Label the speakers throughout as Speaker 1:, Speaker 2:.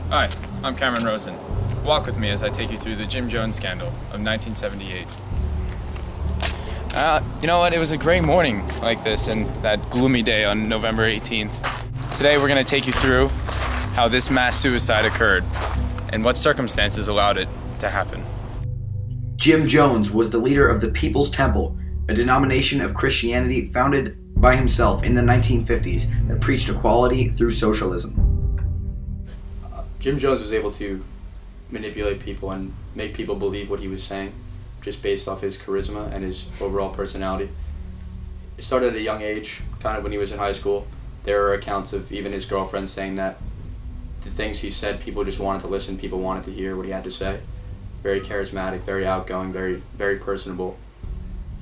Speaker 1: Hi, I'm Cameron Rosen. Walk with me as I take you through the Jim Jones scandal of 1978. You know what? It was a gray morning like this and that gloomy day on November 18th. Today we're going to take you through how this mass suicide occurred and what circumstances allowed it to happen.
Speaker 2: Jim Jones was the leader of the People's Temple, a denomination of Christianity founded by himself in the 1950s that preached equality through socialism.
Speaker 3: Jim Jones was able to manipulate people and make people believe what he was saying just based off his charisma and his overall personality. It started at a young age, kind of when he was in high school. There are accounts of even his girlfriend saying that the things he said, people just wanted to listen, people wanted to hear what he had to say. Very charismatic, very outgoing, very personable.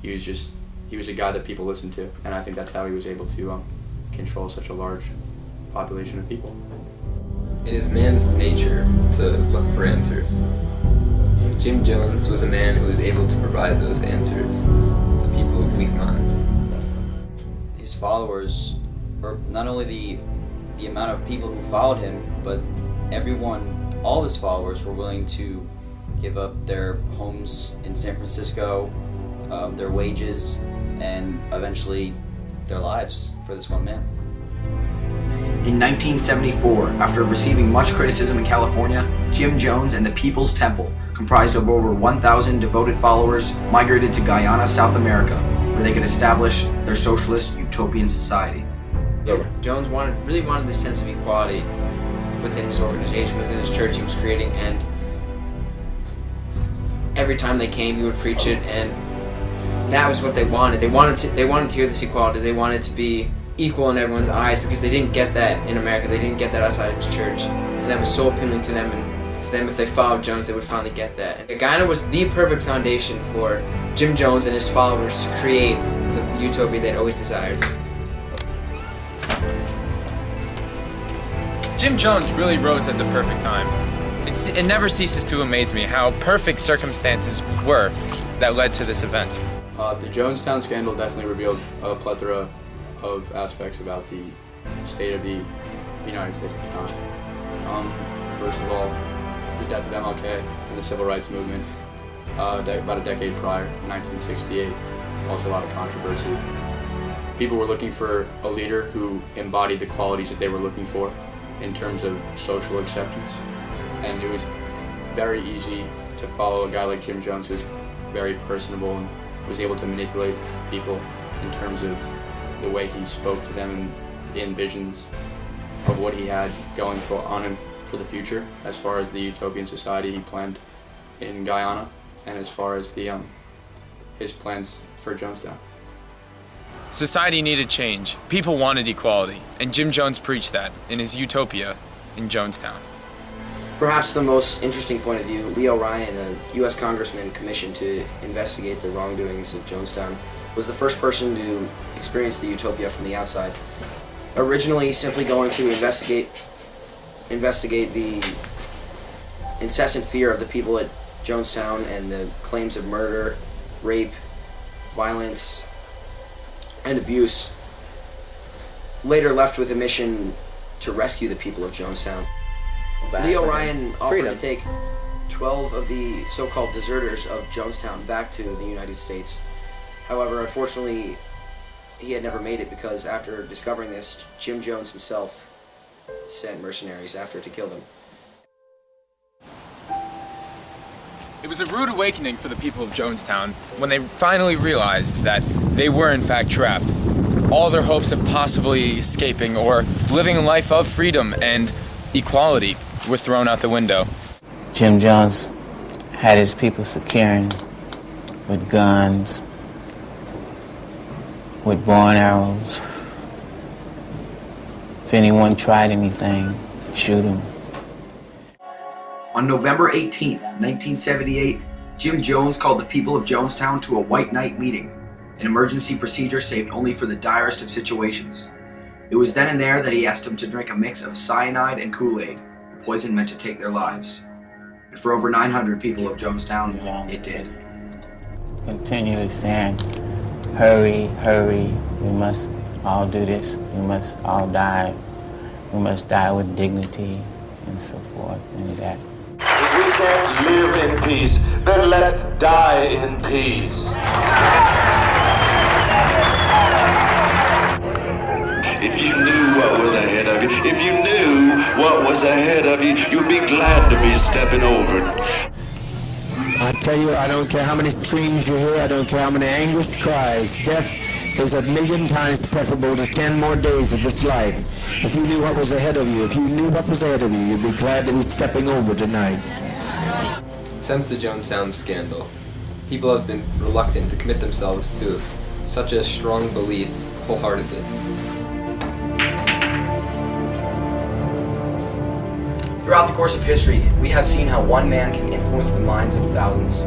Speaker 3: He was a guy that people listened to, and I think that's how he was able to control such a large population of people.
Speaker 4: It is man's nature to look for answers. Jim Jones was a man who was able to provide those answers to people with weak minds.
Speaker 5: His followers, or not only the amount of people who followed him, but all of his followers were willing to give up their homes in San Francisco, their wages, and eventually their lives for this one man.
Speaker 2: In 1974, after receiving much criticism in California, Jim Jones and the People's Temple, comprised of over 1,000 devoted followers, migrated to Guyana, South America, where they could establish their socialist utopian society.
Speaker 6: Jones really wanted this sense of equality within his organization, within his church he was creating, and every time they came he would preach it, and that was what they wanted. They wanted to hear this equality. They wanted to be equal in everyone's eyes because they didn't get that in America. They didn't get that outside of his church, and that was so appealing to them. And to them, if they followed Jones, they would finally get that. And Guyana was the perfect foundation for Jim Jones and his followers to create the utopia they'd always desired.
Speaker 1: Jim Jones really rose at the perfect time. It never ceases to amaze me how perfect circumstances were that led to this event.
Speaker 3: The Jonestown scandal definitely revealed a plethora of aspects about the state of the United States at the time. First of all, the death of MLK and the Civil Rights Movement about a decade prior, 1968, caused a lot of controversy. People were looking for a leader who embodied the qualities that they were looking for in terms of social acceptance, and it was very easy to follow a guy like Jim Jones who was very personable and was able to manipulate people in terms of the way he spoke to them and the envisions of what he had going on him for the future, as far as the utopian society he planned in Guyana, and as far as his plans for Jonestown.
Speaker 1: Society needed change. People wanted equality, and Jim Jones preached that in his utopia in Jonestown.
Speaker 6: Perhaps the most interesting point of view, Leo Ryan, a U.S. congressman commissioned to investigate the wrongdoings of Jonestown, was the first person to experience the utopia from the outside. Originally simply going to investigate the incessant fear of the people at Jonestown and the claims of murder, rape, violence, and abuse. Later left with a mission to rescue the people of Jonestown. Leo Ryan offered to take 12 of the so-called deserters of Jonestown back to the United States. However, unfortunately, he had never made it because after discovering this, Jim Jones himself sent mercenaries after to kill them.
Speaker 1: It was a rude awakening for the people of Jonestown when they finally realized that they were in fact trapped. All their hopes of possibly escaping or living a life of freedom and equality were thrown out the window.
Speaker 7: Jim Jones had his people securing with guns, with bow and arrows. If anyone tried anything, shoot him.
Speaker 2: On November 18th, 1978, Jim Jones called the people of Jonestown to a white night meeting, an emergency procedure saved only for the direst of situations. It was then and there that he asked them to drink a mix of cyanide and Kool-Aid, the poison meant to take their lives. And for over 900 people of Jonestown, it did.
Speaker 7: Continually saying, hurry, hurry, we must all do this, we must all die, we must die with dignity and so forth, and that.
Speaker 8: If we can't live in peace, then let's die in peace. If you knew what was ahead of you, if you knew what was ahead of you, you'd be glad to be stepping over it.
Speaker 9: I tell you, I don't care how many screams you hear, I don't care how many anguished cries. Death is 1,000,000 times preferable to 10 more days of this life. If you knew what was ahead of you, if you knew what was ahead of you, you'd be glad to be stepping over tonight.
Speaker 4: Since the Jonestown scandal, people have been reluctant to commit themselves to such a strong belief wholeheartedly.
Speaker 2: Throughout the course of history, we have seen how one man can influence the minds of thousands.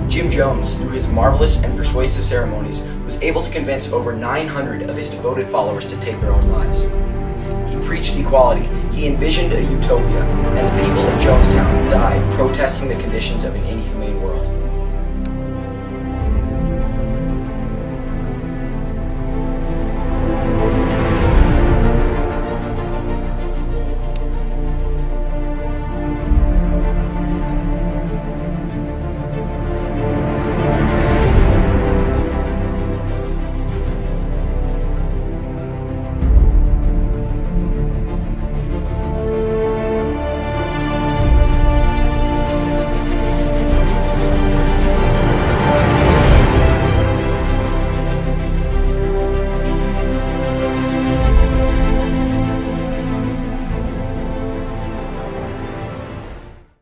Speaker 2: Jim Jones, through his marvelous and persuasive ceremonies, was able to convince over 900 of his devoted followers to take their own lives. He preached equality, he envisioned a utopia, and the people of Jonestown died protesting the conditions of an inhumane world.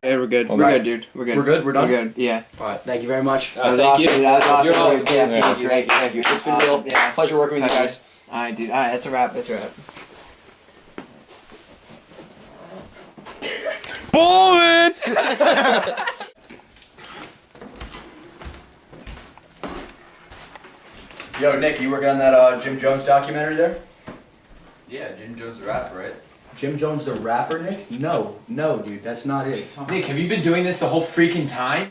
Speaker 3: Hey, we're good.
Speaker 2: All
Speaker 3: We're
Speaker 2: right.
Speaker 3: good, dude. We're good.
Speaker 2: We're good? We're done?
Speaker 3: We're good. Yeah.
Speaker 2: Alright, thank you very much.
Speaker 6: That was
Speaker 1: Thank
Speaker 6: awesome.
Speaker 1: you.
Speaker 6: Dude. That was awesome.
Speaker 1: You're
Speaker 6: Dude.
Speaker 1: awesome.
Speaker 6: Yeah, thank you. It's been real.
Speaker 3: Yeah.
Speaker 6: Pleasure working with you guys.
Speaker 3: All right, dude. All right, that's a wrap. That's a wrap.
Speaker 1: Bowling!
Speaker 2: Yo, Nick, you working on that Jim Jones documentary there?
Speaker 5: Yeah, Jim Jones the rapper, right?
Speaker 2: Jim Jones the rapper, Nick? No, dude, that's not it.
Speaker 1: Nick, have you been doing this the whole freaking time?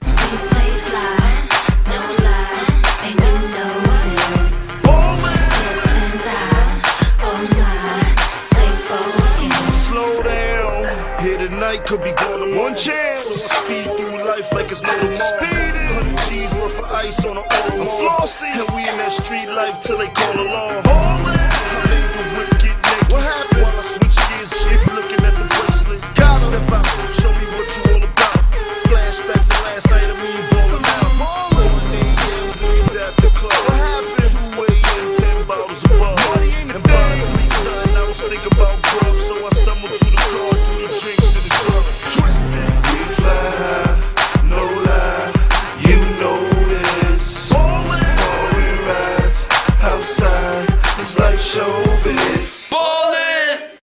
Speaker 8: Slow down. Here tonight could be going to one chance. So I speed through life like it's no tomorrow. Speeding. 100 G's worth of ice on the oil. I'm flossing. And we in that street life till they call along.